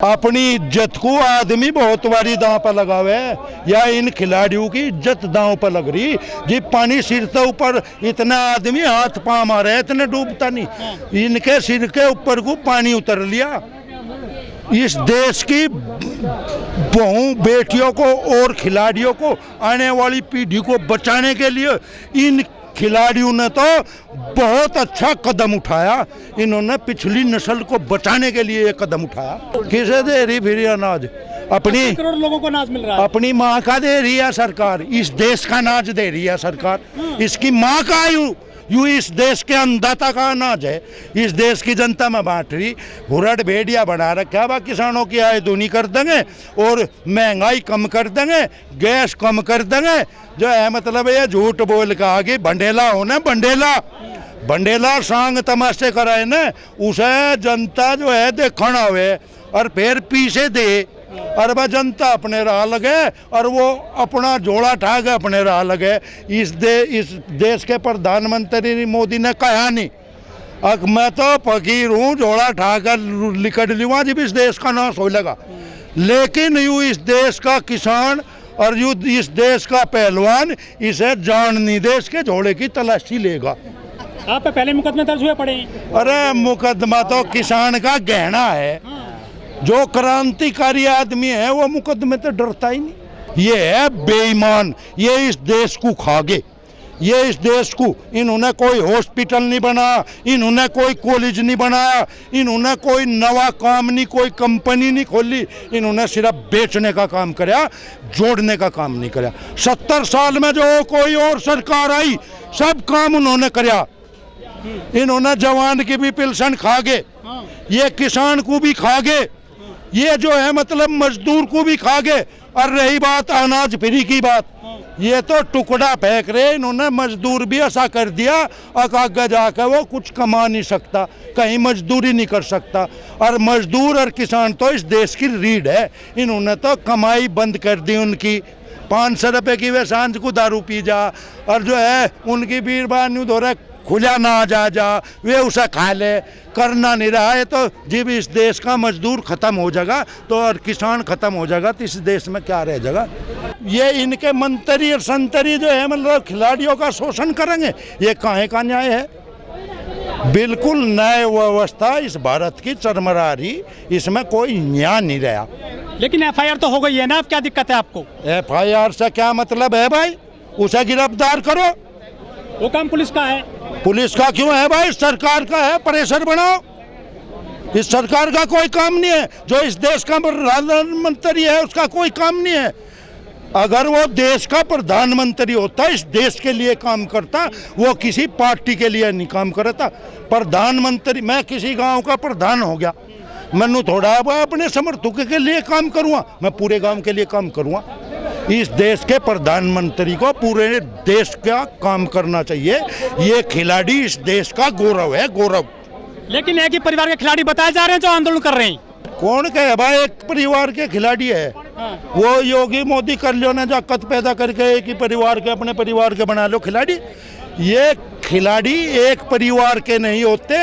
अपनी इज्जत को आदमी बहुत बारी दांव पर लगावे या इन खिलाड़ियों की इज्जत दांव पर लग रही जी। पानी सिर के ऊपर इतना आदमी हाथ पांव मारे इतने डूबता नहीं, इनके सिर के ऊपर को पानी उतर लिया। इस देश की बहू बेटियों को और खिलाड़ियों को आने वाली पीढ़ी को बचाने के लिए इन खिलाड़ियों ने तो बहुत अच्छा कदम उठाया। इन्होंने पिछली नस्ल को बचाने के लिए ये कदम उठाया। किसे दे रही फिर अनाज? अपनी करोड़ लोगों को अनाज मिल रहा है। अपनी माँ का दे रही है सरकार, इस देश का अनाज दे रही है सरकार। इसकी माँ का यू इस देश के अन्नदाता का अनाज है, इस देश की जनता में बांट रही। भुरड़ भेड़िया बना रखा है, किसानों की आय दूनी कर देंगे और महंगाई कम कर देंगे, गैस कम कर देंगे। जो है मतलब ये झूठ बोल के आगे बंडेला हो ना, बंडेला सांग तमाशे कराए ना, उसे जनता जो है देखण आवे और फिर पीछे दे और वह जनता अपने राह लगे और वो अपना जोड़ा ठाक अपने राह लगे। इस देश के प्रधानमंत्री मोदी ने कहा नहीं, अब मैं तो फकीर हूँ, जोड़ा ठाक लिकट लूँगा जब इस देश का नाश हो लगा। लेकिन यू इस देश का किसान और यू इस देश का पहलवान इसे जान नहीं दे, इसके जोड़े की तलाशी लेगा। आप पे पहले मुकदमे दर्ज हुए पड़े हैं। अरे मुकदमा तो किसान का गहना है। जो क्रांतिकारी आदमी है वो मुकदमे तो डरता ही नहीं। ये है बेईमान, ये इस देश को खा गए, ये इस देश को। इन्होंने कोई हॉस्पिटल नहीं बनाया, इन्होंने कोई कॉलेज नहीं बनाया, इन्होंने कोई नवा काम नहीं, कोई कंपनी नहीं खोली। इन्होंने सिर्फ बेचने का काम कराया, जोड़ने का काम नहीं कराया। 70 साल में जो कोई और सरकार आई सब काम उन्होंने कराया। इन्होंने जवान की भी पेंशन खा गए, ये किसान को भी खा गए, ये जो है मतलब मजदूर को भी खा गए। और रही बात अनाज फ्री की बात, ये तो टुकड़ा फेंक रहे। इन्होंने मजदूर भी ऐसा कर दिया और आगे जाकर वो कुछ कमा नहीं सकता, कहीं मजदूरी नहीं कर सकता। और मजदूर और किसान तो इस देश की रीढ़ है। इन्होंने तो कमाई बंद कर दी उनकी। 500 रुपये की वे सांझ को दारू पी जा, और जो है उनकी बीरबान यूँ धो रहे खुला ना जा वे उसे खा ले। करना नहीं रहा है तो जब इस देश का मजदूर खत्म हो जाएगा तो और किसान खत्म हो जाएगा तो इस देश में क्या रह जाएगा। ये इनके मंत्री और संतरी जो है मतलब खिलाड़ियों का शोषण करेंगे, ये काहे का न्याय है? बिल्कुल न्याय व्यवस्था इस भारत की चरमरा रही, इसमें कोई न्याय नहीं रहा। लेकिन एफआईआर तो हो गई है ना, अब क्या दिक्कत है आपको? एफआईआर से क्या मतलब है भाई? उसे गिरफ्तार करो। वो काम पुलिस का है। पुलिस का क्यों है भाई? सरकार का है, प्रेशर बनाओ। इस सरकार का कोई काम नहीं है। जो इस देश का प्रधानमंत्री है उसका कोई काम नहीं है। अगर वो देश का प्रधानमंत्री होता, इस देश के लिए काम करता, वो किसी पार्टी के लिए नहीं काम करता। प्रधानमंत्री, मैं किसी गांव का प्रधान हो गया, मैनू थोड़ा अपने समर्थकों के लिए काम करूँगा, मैं पूरे गांव के लिए काम करूँगा। इस देश के प्रधानमंत्री को पूरे देश का काम करना चाहिए। ये खिलाड़ी इस देश का गौरव है, गौरव। लेकिन एक ही परिवार के खिलाड़ी बताए जा रहे हैं जो आंदोलन कर रहे हैं। कौन कहे भाई एक परिवार के खिलाड़ी है? वो योगी मोदी कर लो ना, जाकत पैदा करके एक ही परिवार के, अपने परिवार के बना लो खिलाड़ी। ये खिलाड़ी एक परिवार के नहीं होते,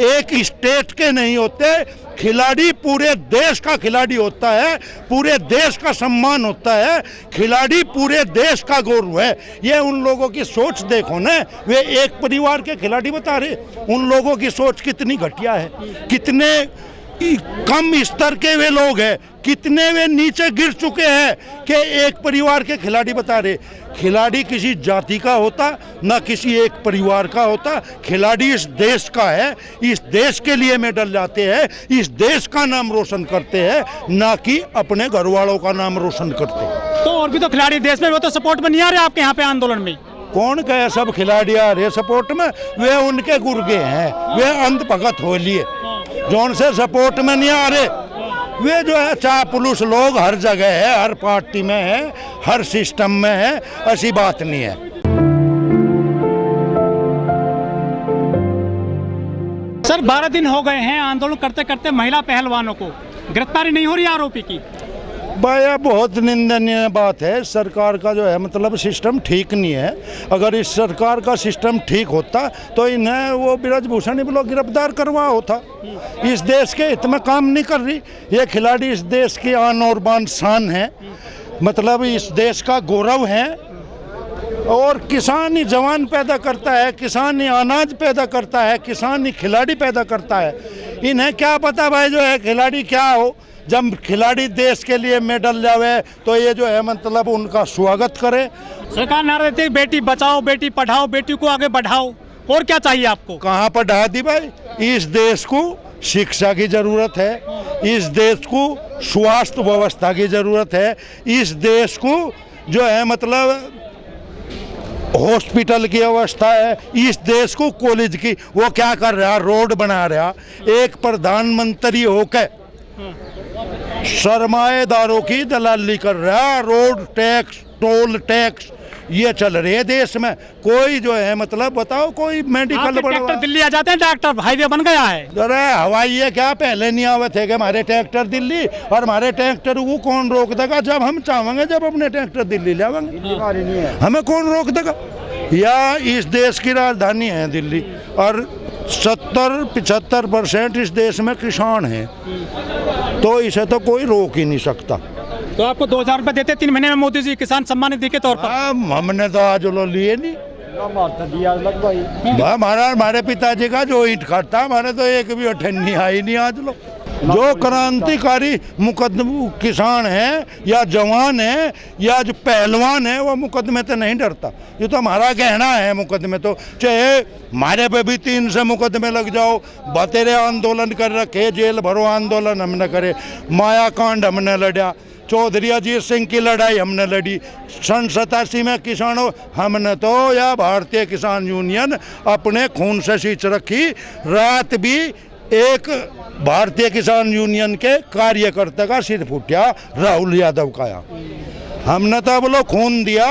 एक स्टेट के नहीं होते। खिलाड़ी पूरे देश का खिलाड़ी होता है, पूरे देश का सम्मान होता है। खिलाड़ी पूरे देश का गौरव है। ये उन लोगों की सोच देखो ना, वे एक परिवार के खिलाड़ी बता रहे। उन लोगों की सोच कितनी घटिया है, कितने कम स्तर के वे लोग हैं, कितने वे नीचे गिर चुके हैं कि एक परिवार के खिलाड़ी बता रहे। खिलाड़ी किसी जाति का होता ना किसी एक परिवार का होता। खिलाड़ी इस देश का है, इस देश के लिए मेडल लाते हैं, इस देश का नाम रोशन करते हैं, ना कि अपने घर वालों का नाम रोशन करते। तो और भी तो खिलाड़ी देश में, वो तो सपोर्ट में नहीं आ रहे आपके यहाँ पे आंदोलन में। कौन कहे सब खिलाड़ी आ रहे सपोर्ट में? वे उनके गुर्गे हैं, वे अंध भगत हो लिए जौन से सपोर्ट में नहीं आ रहे। वे जो है चापलूस लोग हर जगह है, हर पार्टी में है, हर सिस्टम में है, ऐसी बात नहीं है। सर 12 दिन हो गए हैं आंदोलन करते करते, महिला पहलवानों को गिरफ्तारी नहीं हो रही आरोपी की। भाई यह बहुत निंदनीय बात है। सरकार का जो है मतलब सिस्टम ठीक नहीं है। अगर इस सरकार का सिस्टम ठीक होता तो इन्हें वो ब्रजभूषण भी लोग गिरफ्तार करवा होता। इस देश के हित में काम नहीं कर रही। ये खिलाड़ी इस देश की आन और बान शान है, मतलब इस देश का गौरव है। और किसान ही जवान पैदा करता है, किसान ही अनाज पैदा करता है, किसान ही खिलाड़ी पैदा करता है। इन्हें क्या पता भाई जो है खिलाड़ी क्या हो। जब खिलाड़ी देश के लिए मेडल लावे तो ये जो है मतलब उनका स्वागत करे। सरकार नारा देती है बेटी बचाओ बेटी पढ़ाओ, बेटी को आगे बढ़ाओ, और क्या चाहिए आपको? कहाँ पढ़ा दी भाई? इस देश को शिक्षा की जरूरत है, इस देश को स्वास्थ्य व्यवस्था की जरूरत है, इस देश को जो है मतलब हॉस्पिटल की अवस्था है, इस देश को कॉलेज की। वो क्या कर रहा? रोड बना रहा। एक प्रधानमंत्री होकर सरमाएदारों की दलाली कर रहा। रोड टैक्स, टोल टैक्स ये चल रहे हैं देश में। कोई जो है मतलब बताओ कोई मेडिकल ट्रैक्टर दिल्ली आ जाते हैं, ट्रैक्टर हाईवे बन गया है। अरे हवाई है क्या? पहले नहीं आवे थे कि हमारे ट्रैक्टर दिल्ली, और हमारे ट्रैक्टर को कौन रोक देगा? जब हम चाहेंगे जब अपने ट्रैक्टर दिल्ली ले आवेंगे, हमें कौन रोक देगा? या इस देश की राजधानी है दिल्ली, और 70-75% इस देश में किसान हैं, तो इसे तो कोई रोक ही नहीं सकता। तो आपको 2000 रुपए देते 3 महीने में मोदी जी किसान सम्मान निधि के तौर पर? हमने तो आज लो लिए नहीं। हमारे पिताजी का जो ईंट खाता, हमारे तो एक भी अठन्नी आई नहीं आज लो। जो क्रांतिकारी मुकदमे किसान है या जवान है या जो पहलवान है वो मुकदमे तो नहीं डरता। ये तो हमारा कहना है मुकदमे तो, चाहे हमारे पे भी 3 से मुकदमे लग जाओ, बतेरे आंदोलन कर रखे, जेल भरो आंदोलन हमने करे, माया कांड हमने लड़ा, चौधरी अजीत सिंह की लड़ाई हमने लड़ी, सन 87 में किसानों हमने तो या भारतीय किसान यूनियन अपने खून से सींच रखी। रात भी एक भारतीय किसान यूनियन के कार्यकर्ता का सिर फूटा, राहुल यादव का। हमने तो बोलो खून दिया,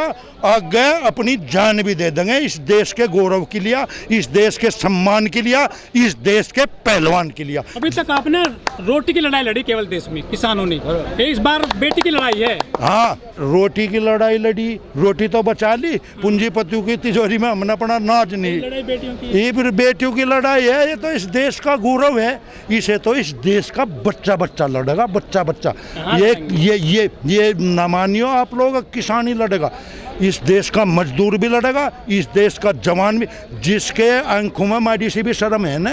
आगे अपनी जान भी दे देंगे इस देश के गौरव के लिए, इस देश के सम्मान के लिए, इस देश के पहलवान के लिए। अभी तक आपने रोटी की लड़ाई लड़ी केवल देश में किसानों ने, इस बार बेटी की लड़ाई है। हाँ, रोटी की लड़ाई लड़ी, रोटी तो बचा ली, पूंजीपतियों की तिजोरी में हमने अपना नाज नहीं। ये फिर बेटियों की लड़ाई है, ये तो इस देश का गौरव है, इसे तो इस देश का बच्चा बच्चा लड़ेगा, बच्चा बच्चा। ये ना मानियो आप लोग, किसान ही लड़ेगा, इस देश का मजदूर भी लड़ेगा, इस देश का जवान भी, जिसके आंखों में माड़ी सी भी शर्म है ना,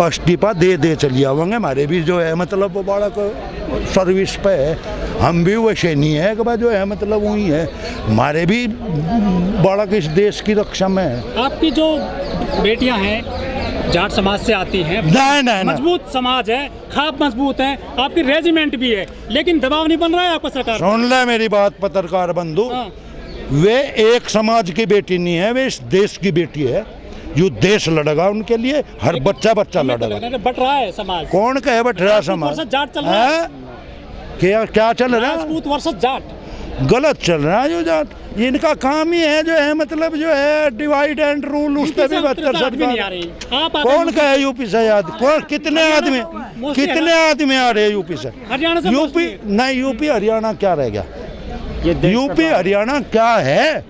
इस्तीफा दे चलिए आवेंगे। हमारे भी जो है मतलब वो बड़ा सर्विस पे है, हम भी वैसे नहीं है कि जो है मतलब वही है, हमारे भी बड़ा इस देश की रक्षा में है। आपकी जो बेटियां हैं जाट समाज से आती हैं, नहीं, मजबूत समाज है, खाप मजबूत है, आपकी रेजिमेंट भी है, लेकिन दबाव नहीं बन रहा है आपको सरकार? सुन ले मेरी बात पत्रकार बंधु, वे एक समाज की बेटी नहीं है, वे इस देश की बेटी है। जो देश लड़ेगा उनके लिए, हर बच्चा लड़ेगा। बट रहा है समाज। कौन कहे बट रहा समाज? जाट चल रहा है, क्या चल रहा है? राजपूत वर्सेस जाट गलत चल रहा है। जो जाट इनका काम ही है जो है मतलब जो है डिवाइड एंड रूल, उस पर भी बदतर सरकार। कौन कहे यूपी से? याद कौन? कितने आदमी आ रहे हैं यूपी से? हरियाणा से? यूपी नहीं, यूपी हरियाणा क्या रह गया? यूपी हरियाणा क्या है?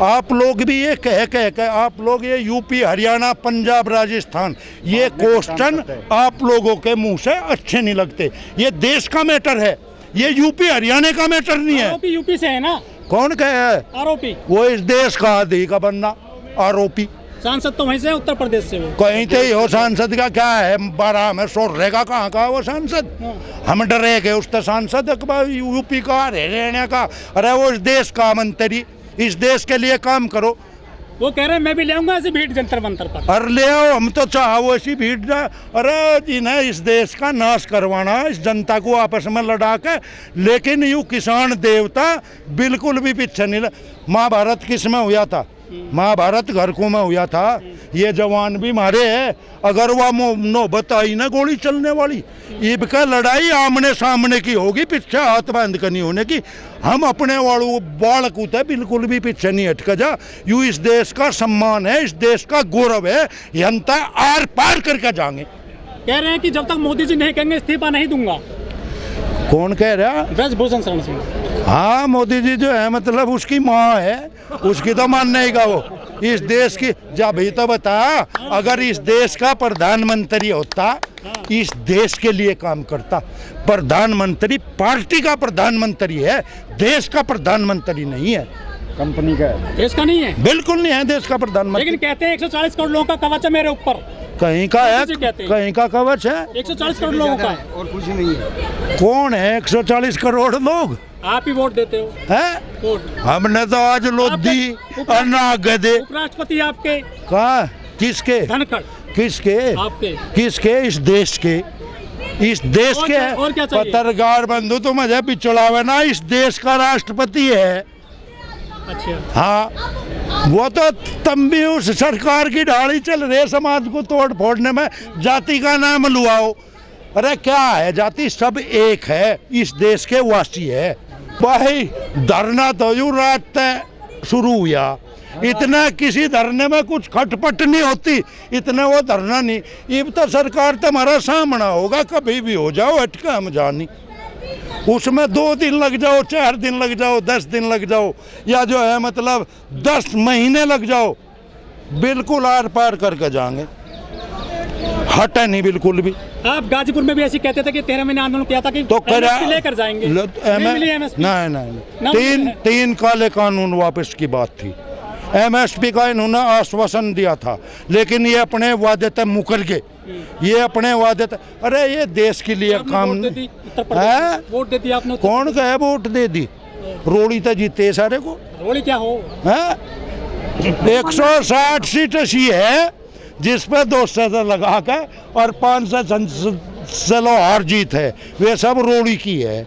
आप लोग भी ये कह आप लोग ये यूपी हरियाणा पंजाब राजस्थान, ये क्वेश्चन आप लोगों के मुंह से अच्छे नहीं लगते। ये देश का मैटर है, ये यूपी हरियाणा का मैटर नहीं है। आरोपी यूपी से है ना? कौन कहे आरोपी? वो इस देश का आदि का बंदा आरोपी। सांसद तो वहीं से उत्तर प्रदेश से, वो कहीं तो ही हो। सांसद का क्या है? 12 में सो रहेगा, कहाँ का वो सांसद? हम डरे के उससे सांसद यूपी का हरियाणा का? अरे वो इस देश का मंत्री, इस देश के लिए काम करो। वो कह रहे हैं मैं भी ले आऊंगा ऐसी भीड़ जंतर मंतर पर। अरे ले आओ, हम तो चाहो ऐसी भीड़ ना। अरे इन्हें इस देश का नाश करवाना, इस जनता को आपस में लड़ा के, लेकिन यूँ किसान देवता बिल्कुल भी पीछे नहीं। महाभारत किस में हुआ था? महाभारत घरकों में हुआ था। ये जवान भी मारे हैं। अगर वह नौबत आई ना गोली चलने वाली, ईब का लड़ाई आमने सामने की होगी, पीछे हाथ बांध कर नहीं होने की। हम अपने वालों बाल कूते बिल्कुल भी पीछे नहीं हटका जा। यूँ इस देश का सम्मान है, इस देश का गौरव है, जनता आर पार करके जाएंगे। कह रहे हैं कि जब तक मोदी जी नहीं कहेंगे इस्तीफा नहीं दूंगा। कौन कह रहा? ब्रजभूषण शरण सिंह। हाँ, मोदी जी जो है मतलब उसकी माँ है, उसकी तो मानेगा वो। इस देश की जब ही तो बता, अगर इस देश का प्रधानमंत्री होता, इस देश के लिए काम करता। प्रधानमंत्री पार्टी का प्रधानमंत्री है, देश का प्रधानमंत्री नहीं है, कंपनी का है। देश का नहीं है, बिल्कुल नहीं है देश का प्रधानमंत्री। लेकिन कहते हैं 140 करोड़ लोगों का कवच है मेरे ऊपर। कहीं का है, कैसे कहते हैं? कहीं का कवच है। 140 करोड़ लोगों का और कुछ नहीं है। कौन है 140 करोड़ लोग? आप ही वोट देते हो। हैं? वोट हमने तो आज लोधी और ना गधे। उपराष्ट्रपति आपके कहा? किसके? धनखड़ किसके? आपके। किसके? इस देश के, इस देश और के क्या- और क्या चाहिए? पत्रकार बंधु तो मुझे बिचड़ावे ना, इस देश का राष्ट्रपति है। अच्छा, हाँ, वो तो तम भी उस सरकार की ढाली चल रही है समाज को तोड़ फोड़ने में। जाति का नाम लुआओ, अरे क्या है जाति? सब एक है, इस देश के वासी है भाई। धरना तो यूं रात तय शुरू हुआ, इतना किसी धरने में कुछ खटपट नहीं होती, इतने वो धरना नहीं। ये तो सरकार तुम्हारा सामना होगा, कभी भी हो जाओ, हटका हम जानी। उसमें 2 दिन लग जाओ, 4 दिन लग जाओ, 10 दिन लग जाओ, या जो है मतलब 10 महीने लग जाओ, बिल्कुल आर पार करके जाएंगे, हटे नहीं बिल्कुल भी। आप गाजीपुर में भी ऐसे कहते थे कि 13 महीने आंदोलन किया था कि तो करा MSP लेकर जाएंगे। नहीं मिली MSP। नहीं, तीन काले कानून वापस की बात थी। MSP का इन्होंने आश्वासन दिया था, लेकिन ये अपने वादे तक मुकर गए। ये अपने वादे तक, अरे ये देश के लिए आपने काम वोट दे दी, उत्तर प्रदेश है? में वोट दे दी आपने। कौन कहे वोट दे दी? रोड़ी तो जीते सारे को रोड़ी क्या हो? है। 160 सीट ऐसी है जिस पे 200 लगा के और 500 चलो हार जीत है, वे सब रोड़ी की है।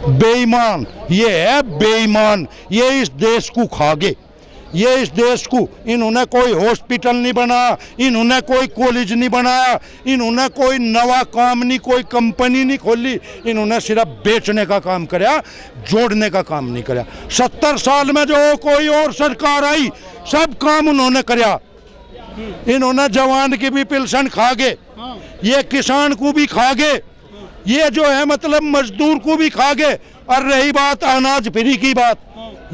बेईमान ये है, बेईमान ये इस देश को खा गए। ये इस देश को, इन्होंने कोई हॉस्पिटल नहीं बनाया, इन्होंने कोई कॉलेज नहीं बनाया, इन्होंने कोई नवा काम नहीं, कोई कंपनी नहीं खोली, इन्होंने सिर्फ बेचने का काम कराया, जोड़ने का काम नहीं कराया। 70 साल में जो कोई और सरकार आई, सब काम उन्होंने कराया। इन्होंने जवान की भी पेंशन खा गए, ये किसान को भी खा गए, ये जो है मतलब मजदूर को भी खा गए। और रही बात अनाज फ्री की बात,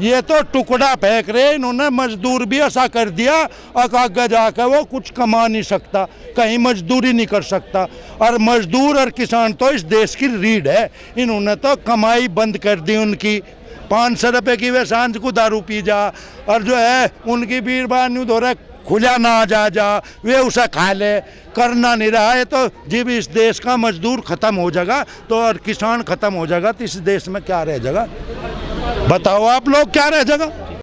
ये तो टुकड़ा फेंक रहे। इन्होंने मजदूर भी ऐसा कर दिया और आगे जाकर वो कुछ कमा नहीं सकता, कहीं मजदूरी नहीं कर सकता। और मजदूर और किसान तो इस देश की रीढ़ है, इन्होंने तो कमाई बंद कर दी उनकी। 500 रुपये की वे सांझ को दारू पी जा, और जो है उनकी बीरबान यूँ धोरे खुला ना जा वे उसे खा ले। करना नहीं रहा है, तो जब इस देश का मजदूर खत्म हो जाएगा तो और किसान खत्म हो जाएगा, तो इस देश में क्या रह जाएगा? बताओ आप लोग, क्या रह जाएगा?